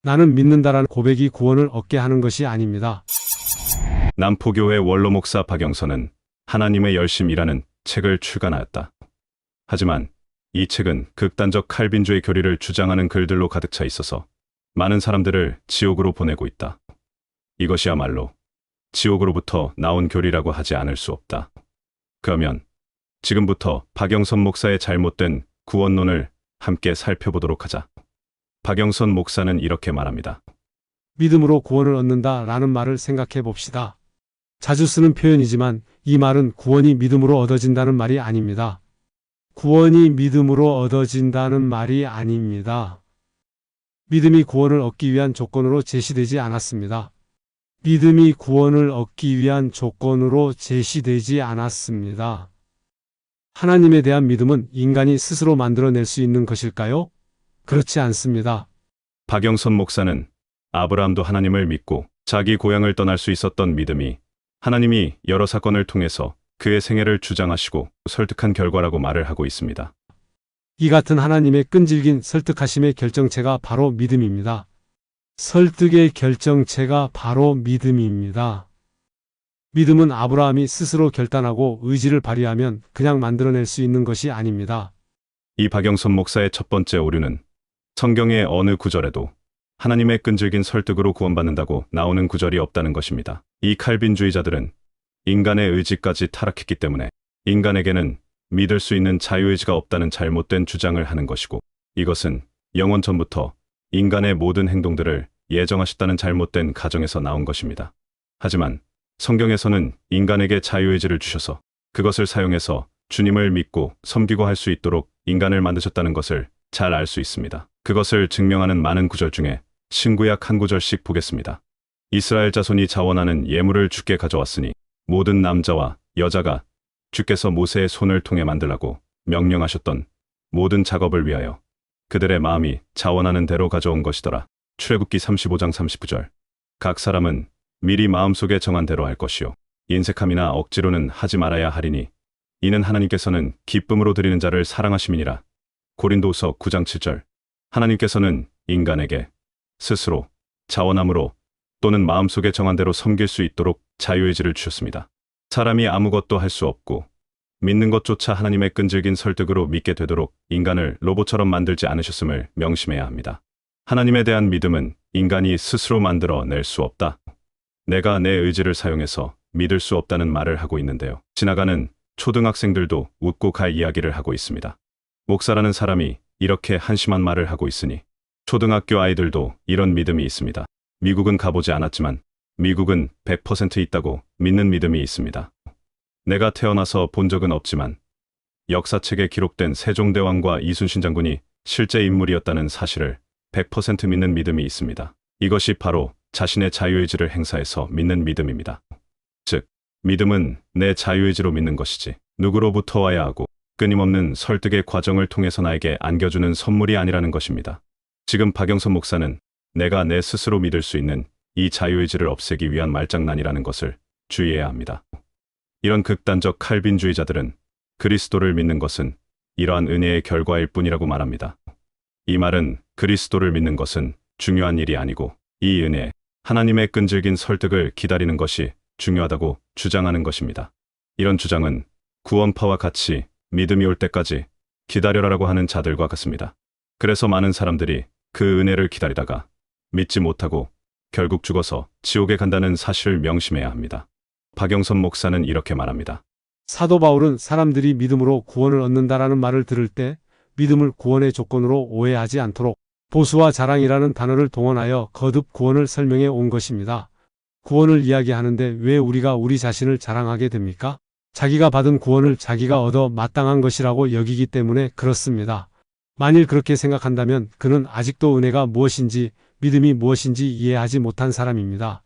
나는 믿는다라는 고백이 구원을 얻게 하는 것이 아닙니다. 남포교회 원로 목사 박영선은 하나님의 열심이라는 책을 출간하였다. 하지만 이 책은 극단적 칼빈주의 교리를 주장하는 글들로 가득 차 있어서 많은 사람들을 지옥으로 보내고 있다. 이것이야말로 지옥으로부터 나온 교리라고 하지 않을 수 없다. 그러면 지금부터 박영선 목사의 잘못된 구원론을 함께 살펴보도록 하자. 박영선 목사는 이렇게 말합니다. 믿음으로 구원을 얻는다라는 말을 생각해 봅시다. 자주 쓰는 표현이지만 이 말은 구원이 믿음으로 얻어진다는 말이 아닙니다. 구원이 믿음으로 얻어진다는 말이 아닙니다. 믿음이 구원을 얻기 위한 조건으로 제시되지 않았습니다. 믿음이 구원을 얻기 위한 조건으로 제시되지 않았습니다. 하나님에 대한 믿음은 인간이 스스로 만들어낼 수 있는 것일까요? 그렇지 않습니다. 박영선 목사는 아브라함도 하나님을 믿고 자기 고향을 떠날 수 있었던 믿음이 하나님이 여러 사건을 통해서 그의 생애를 주장하시고 설득한 결과라고 말을 하고 있습니다. 이 같은 하나님의 끈질긴 설득하심의 결정체가 바로 믿음입니다. 설득의 결정체가 바로 믿음입니다. 믿음은 아브라함이 스스로 결단하고 의지를 발휘하면 그냥 만들어낼 수 있는 것이 아닙니다. 이 박영선 목사의 첫 번째 오류는 성경의 어느 구절에도 하나님의 끈질긴 설득으로 구원받는다고 나오는 구절이 없다는 것입니다. 이 칼빈주의자들은 인간의 의지까지 타락했기 때문에 인간에게는 믿을 수 있는 자유의지가 없다는 잘못된 주장을 하는 것이고, 이것은 영원 전부터 인간의 모든 행동들을 예정하셨다는 잘못된 가정에서 나온 것입니다. 하지만 성경에서는 인간에게 자유의지를 주셔서 그것을 사용해서 주님을 믿고 섬기고 할 수 있도록 인간을 만드셨다는 것을 잘 알 수 있습니다. 그것을 증명하는 많은 구절 중에 신구약 한 구절씩 보겠습니다. 이스라엘 자손이 자원하는 예물을 주께 가져왔으니 모든 남자와 여자가 주께서 모세의 손을 통해 만들라고 명령하셨던 모든 작업을 위하여 그들의 마음이 자원하는 대로 가져온 것이더라. 출애굽기 35장 39절. 각 사람은 미리 마음속에 정한 대로 할 것이요 인색함이나 억지로는 하지 말아야 하리니 이는 하나님께서는 기쁨으로 드리는 자를 사랑하심이니라. 고린도후서 9장 7절. 하나님께서는 인간에게 스스로 자원함으로 또는 마음속에 정한 대로 섬길 수 있도록 자유의지를 주셨습니다. 사람이 아무것도 할 수 없고 믿는 것조차 하나님의 끈질긴 설득으로 믿게 되도록 인간을 로봇처럼 만들지 않으셨음을 명심해야 합니다. 하나님에 대한 믿음은 인간이 스스로 만들어 낼 수 없다. 내가 내 의지를 사용해서 믿을 수 없다는 말을 하고 있는데요. 지나가는 초등학생들도 웃고 갈 이야기를 하고 있습니다. 목사라는 사람이 이렇게 한심한 말을 하고 있으니 초등학교 아이들도 이런 믿음이 있습니다. 미국은 가보지 않았지만 미국은 100% 있다고 믿는 믿음이 있습니다. 내가 태어나서 본 적은 없지만 역사책에 기록된 세종대왕과 이순신 장군이 실제 인물이었다는 사실을 100% 믿는 믿음이 있습니다. 이것이 바로 자신의 자유의지를 행사해서 믿는 믿음입니다. 즉, 믿음은 내 자유의지로 믿는 것이지 누구로부터 와야 하고 끊임없는 설득의 과정을 통해서 나에게 안겨주는 선물이 아니라는 것입니다. 지금 박영선 목사는 내가 내 스스로 믿을 수 있는 이 자유의지를 없애기 위한 말장난이라는 것을 주의해야 합니다. 이런 극단적 칼빈주의자들은 그리스도를 믿는 것은 이러한 은혜의 결과일 뿐이라고 말합니다. 이 말은 그리스도를 믿는 것은 중요한 일이 아니고 이 은혜, 하나님의 끈질긴 설득을 기다리는 것이 중요하다고 주장하는 것입니다. 이런 주장은 구원파와 같이 믿음이 올 때까지 기다려라라고 하는 자들과 같습니다. 그래서 많은 사람들이 그 은혜를 기다리다가 믿지 못하고 결국 죽어서 지옥에 간다는 사실을 명심해야 합니다. 박영선 목사는 이렇게 말합니다. 사도 바울은 사람들이 믿음으로 구원을 얻는다라는 말을 들을 때 믿음을 구원의 조건으로 오해하지 않도록 보수와 자랑이라는 단어를 동원하여 거듭 구원을 설명해 온 것입니다. 구원을 이야기하는데 왜 우리가 우리 자신을 자랑하게 됩니까? 자기가 받은 구원을 자기가 얻어 마땅한 것이라고 여기기 때문에 그렇습니다. 만일 그렇게 생각한다면 그는 아직도 은혜가 무엇인지 믿음이 무엇인지 이해하지 못한 사람입니다.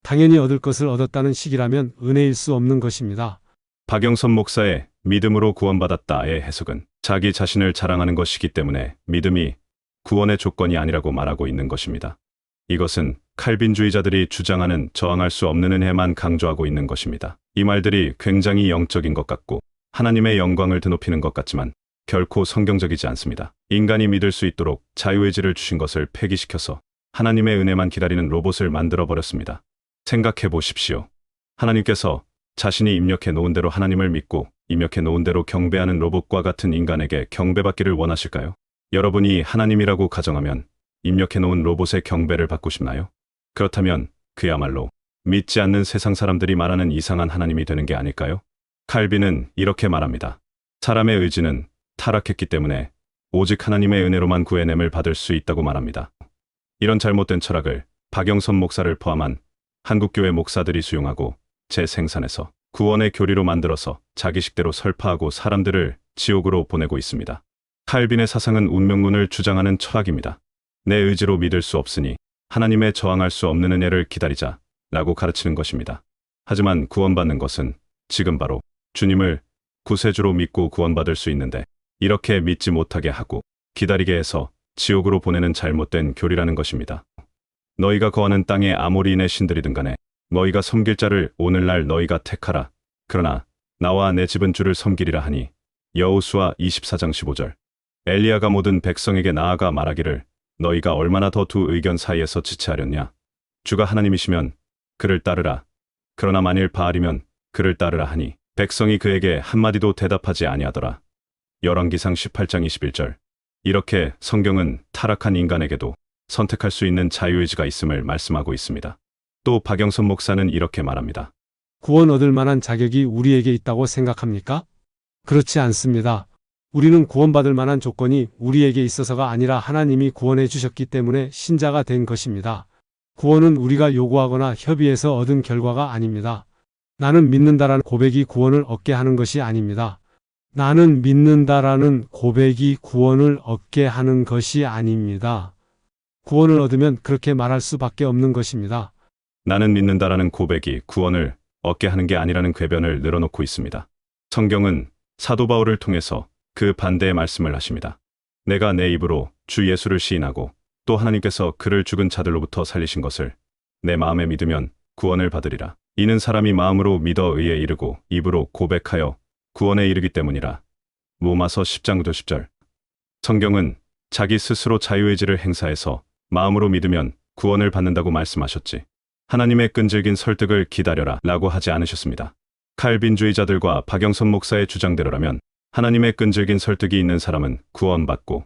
당연히 얻을 것을 얻었다는 식이라면 은혜일 수 없는 것입니다. 박영선 목사의 믿음으로 구원받았다의 해석은 자기 자신을 자랑하는 것이기 때문에 믿음이 구원의 조건이 아니라고 말하고 있는 것입니다. 이것은 칼빈주의자들이 주장하는 저항할 수 없는 은혜만 강조하고 있는 것입니다. 이 말들이 굉장히 영적인 것 같고 하나님의 영광을 드높이는 것 같지만 결코 성경적이지 않습니다. 인간이 믿을 수 있도록 자유의지를 주신 것을 폐기시켜서 하나님의 은혜만 기다리는 로봇을 만들어 버렸습니다. 생각해 보십시오. 하나님께서 자신이 입력해 놓은 대로 하나님을 믿고 입력해 놓은 대로 경배하는 로봇과 같은 인간에게 경배받기를 원하실까요? 여러분이 하나님이라고 가정하면 입력해 놓은 로봇의 경배를 받고 싶나요? 그렇다면 그야말로 믿지 않는 세상 사람들이 말하는 이상한 하나님이 되는 게 아닐까요? 칼빈은 이렇게 말합니다. 사람의 의지는 타락했기 때문에 오직 하나님의 은혜로만 구해냄을 받을 수 있다고 말합니다. 이런 잘못된 철학을 박영선 목사를 포함한 한국교회 목사들이 수용하고 재생산해서 구원의 교리로 만들어서 자기식대로 설파하고 사람들을 지옥으로 보내고 있습니다. 칼빈의 사상은 운명론을 주장하는 철학입니다. 내 의지로 믿을 수 없으니 하나님의 저항할 수 없는 은혜를 기다리자 라고 가르치는 것입니다. 하지만 구원받는 것은 지금 바로 주님을 구세주로 믿고 구원받을 수 있는데 이렇게 믿지 못하게 하고 기다리게 해서 지옥으로 보내는 잘못된 교리라는 것입니다. 너희가 거하는 땅에 아모리인의 신들이든 간에 너희가 섬길 자를 오늘날 너희가 택하라. 그러나 나와 내 집은 주를 섬기리라 하니 여호수아 24장 15절. 엘리야가 모든 백성에게 나아가 말하기를 너희가 얼마나 더 두 의견 사이에서 지체하렸냐. 주가 하나님이시면 그를 따르라. 그러나 만일 바알이면 그를 따르라 하니 백성이 그에게 한마디도 대답하지 아니하더라. 열왕기상 18장 21절. 이렇게 성경은 타락한 인간에게도 선택할 수 있는 자유의지가 있음을 말씀하고 있습니다. 또 박영선 목사는 이렇게 말합니다. 구원 얻을 만한 자격이 우리에게 있다고 생각합니까? 그렇지 않습니다. 우리는 구원받을 만한 조건이 우리에게 있어서가 아니라 하나님이 구원해 주셨기 때문에 신자가 된 것입니다. 구원은 우리가 요구하거나 협의해서 얻은 결과가 아닙니다. 나는 믿는다라는 고백이 구원을 얻게 하는 것이 아닙니다. 나는 믿는다라는 고백이 구원을 얻게 하는 것이 아닙니다. 구원을 얻으면 그렇게 말할 수밖에 없는 것입니다. 나는 믿는다라는 고백이 구원을 얻게 하는 게 아니라는 궤변을 늘어놓고 있습니다. 성경은 사도 바울을 통해서 그 반대의 말씀을 하십니다. 내가 내 입으로 주 예수를 시인하고 또 하나님께서 그를 죽은 자들로부터 살리신 것을 내 마음에 믿으면 구원을 받으리라. 이는 사람이 마음으로 믿어 의에 이르고 입으로 고백하여 구원에 이르기 때문이라. 로마서 10장 10절. 성경은 자기 스스로 자유의지를 행사해서 마음으로 믿으면 구원을 받는다고 말씀하셨지. 하나님의 끈질긴 설득을 기다려라 라고 하지 않으셨습니다. 칼빈주의자들과 박영선 목사의 주장대로라면 하나님의 끈질긴 설득이 있는 사람은 구원받고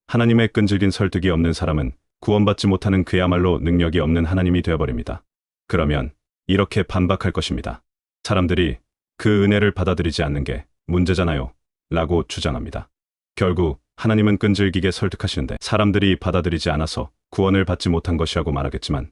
하나님의 끈질긴 설득이 없는 사람은 구원받지 못하는 그야말로 능력이 없는 하나님이 되어버립니다. 그러면 이렇게 반박할 것입니다. 사람들이 그 은혜를 받아들이지 않는 게 문제잖아요 라고 주장합니다. 결국 하나님은 끈질기게 설득하시는데 사람들이 받아들이지 않아서 구원을 받지 못한 것이라고 말하겠지만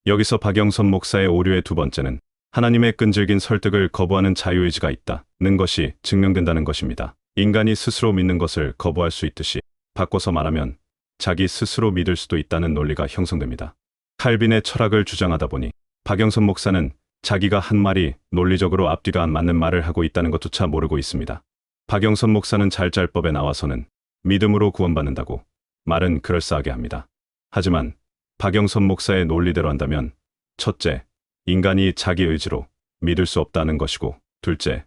여기서 박영선 목사의 오류의 두 번째는 하나님의 끈질긴 설득을 거부하는 자유의지가 있다는 것이 증명된다는 것입니다. 인간이 스스로 믿는 것을 거부할 수 있듯이 바꿔서 말하면 자기 스스로 믿을 수도 있다는 논리가 형성됩니다. 칼빈의 철학을 주장하다 보니 박영선 목사는 자기가 한 말이 논리적으로 앞뒤가 안 맞는 말을 하고 있다는 것조차 모르고 있습니다. 박영선 목사는 잘잘법에 나와서는 믿음으로 구원받는다고 말은 그럴싸하게 합니다. 하지만 박영선 목사의 논리대로 한다면 첫째, 인간이 자기 의지로 믿을 수 없다는 것이고 둘째,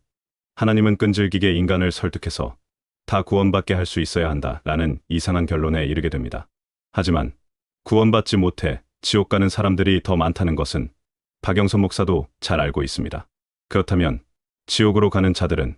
하나님은 끈질기게 인간을 설득해서 다 구원받게 할 수 있어야 한다라는 이상한 결론에 이르게 됩니다. 하지만 구원받지 못해 지옥 가는 사람들이 더 많다는 것은 박영선 목사도 잘 알고 있습니다. 그렇다면 지옥으로 가는 자들은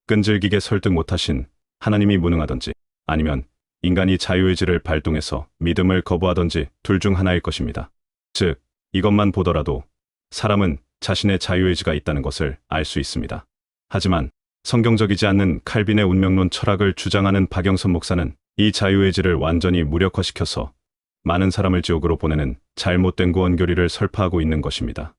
끈질기게 설득 못하신 하나님이 무능하던지 아니면 인간이 자유의지를 발동해서 믿음을 거부하던지 둘 중 하나일 것입니다. 즉, 이것만 보더라도 사람은 자신의 자유의지가 있다는 것을 알 수 있습니다. 하지만 성경적이지 않는 칼빈의 운명론 철학을 주장하는 박영선 목사는 이 자유의지를 완전히 무력화시켜서 많은 사람을 지옥으로 보내는 잘못된 구원교리를 설파하고 있는 것입니다.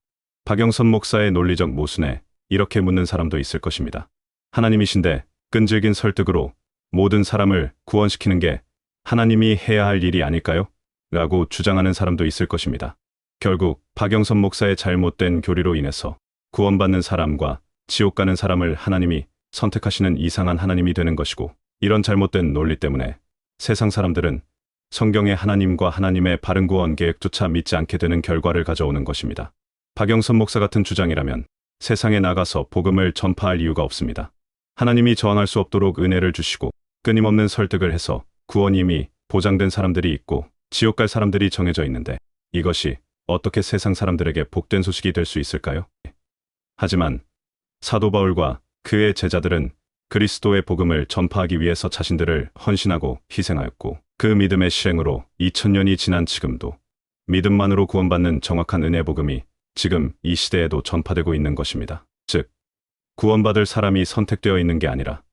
박영선 목사의 논리적 모순에 이렇게 묻는 사람도 있을 것입니다. 하나님이신데 끈질긴 설득으로 모든 사람을 구원시키는 게 하나님이 해야 할 일이 아닐까요? 라고 주장하는 사람도 있을 것입니다. 결국 박영선 목사의 잘못된 교리로 인해서 구원받는 사람과 지옥 가는 사람을 하나님이 선택하시는 이상한 하나님이 되는 것이고 이런 잘못된 논리 때문에 세상 사람들은 성경의 하나님과 하나님의 바른 구원 계획조차 믿지 않게 되는 결과를 가져오는 것입니다. 박영선 목사 같은 주장이라면 세상에 나가서 복음을 전파할 이유가 없습니다. 하나님이 저항할 수 없도록 은혜를 주시고 끊임없는 설득을 해서 구원이 이미 보장된 사람들이 있고 지옥 갈 사람들이 정해져 있는데 이것이 어떻게 세상 사람들에게 복된 소식이 될 수 있을까요? 하지만 사도 바울과 그의 제자들은 그리스도의 복음을 전파하기 위해서 자신들을 헌신하고 희생하였고 그 믿음의 실행으로 2000년이 지난 지금도 믿음만으로 구원받는 정확한 은혜 복음이 지금 이 시대에도 전파되고 있는 것입니다. 즉, 구원받을 사람이 선택되어 있는 게 아니라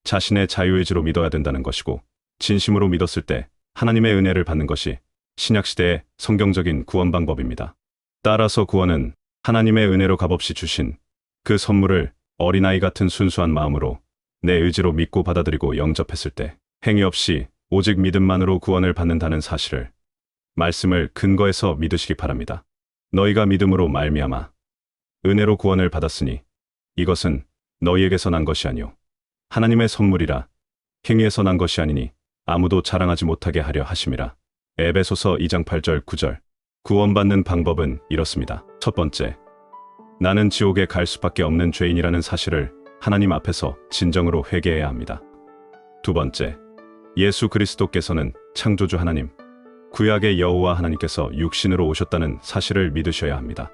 자신의 자유의지로 믿어야 된다는 것이고 진심으로 믿었을 때 하나님의 은혜를 받는 것이 신약시대의 성경적인 구원 방법입니다. 따라서 구원은 하나님의 은혜로 값없이 주신 그 선물을 어린아이 같은 순수한 마음으로 내 의지로 믿고 받아들이고 영접했을 때 행위 없이 오직 믿음만으로 구원을 받는다는 사실을 말씀을 근거해서 믿으시기 바랍니다. 너희가 믿음으로 말미암아 은혜로 구원을 받았으니 이것은 너희에게서 난 것이 아니요 하나님의 선물이라 행위에서 난 것이 아니니 아무도 자랑하지 못하게 하려 하심이라. 에베소서 2장 8절 9절. 구원받는 방법은 이렇습니다. 첫 번째, 나는 지옥에 갈 수밖에 없는 죄인이라는 사실을 하나님 앞에서 진정으로 회개해야 합니다. 두 번째, 예수 그리스도께서는 창조주 하나님, 구약의 여호와 하나님께서 육신으로 오셨다는 사실을 믿으셔야 합니다.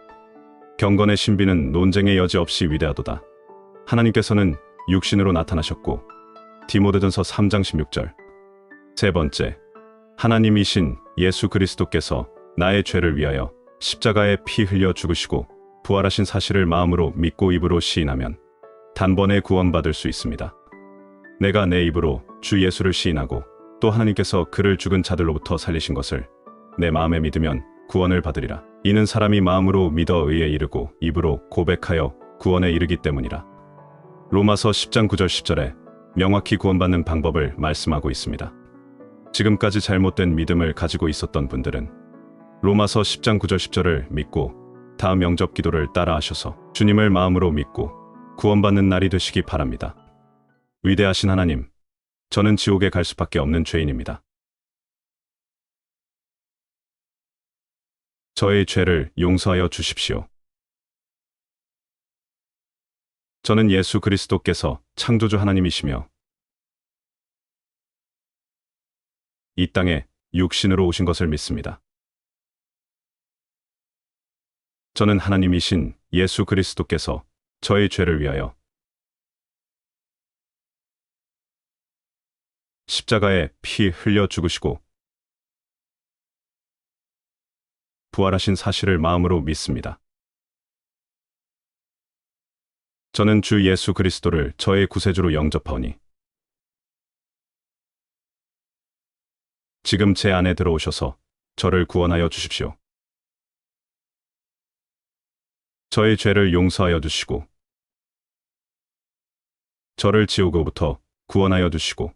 경건의 신비는 논쟁의 여지 없이 위대하도다. 하나님께서는 육신으로 나타나셨고 디모데전서 3장 16절. 세 번째, 하나님이신 예수 그리스도께서 나의 죄를 위하여 십자가에 피 흘려 죽으시고 부활하신 사실을 마음으로 믿고 입으로 시인하면 단번에 구원받을 수 있습니다. 내가 내 입으로 주 예수를 시인하고 또 하나님께서 그를 죽은 자들로부터 살리신 것을 내 마음에 믿으면 구원을 받으리라. 이는 사람이 마음으로 믿어 의에 이르고 입으로 고백하여 구원에 이르기 때문이라. 로마서 10장 9절 10절에 명확히 구원받는 방법을 말씀하고 있습니다. 지금까지 잘못된 믿음을 가지고 있었던 분들은 로마서 10장 9절 10절을 믿고 다음 영접 기도를 따라 하셔서 주님을 마음으로 믿고 구원받는 날이 되시기 바랍니다. 위대하신 하나님, 저는 지옥에 갈 수밖에 없는 죄인입니다. 저의 죄를 용서하여 주십시오. 저는 예수 그리스도께서 창조주 하나님이시며 이 땅에 육신으로 오신 것을 믿습니다. 저는 하나님이신 예수 그리스도께서 저의 죄를 위하여 십자가에 피 흘려 죽으시고 부활하신 사실을 마음으로 믿습니다. 저는 주 예수 그리스도를 저의 구세주로 영접하오니 지금 제 안에 들어오셔서 저를 구원하여 주십시오. 저의 죄를 용서하여 주시고 저를 지옥으로부터 구원하여 주시고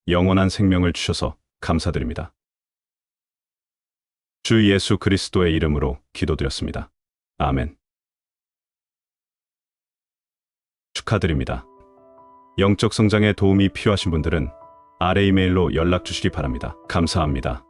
영원한 생명을 주셔서 감사드립니다. 주 예수 그리스도의 이름으로 기도드렸습니다. 아멘. 축하드립니다. 영적 성장에 도움이 필요하신 분들은 아래 이메일로 연락 주시기 바랍니다. 감사합니다.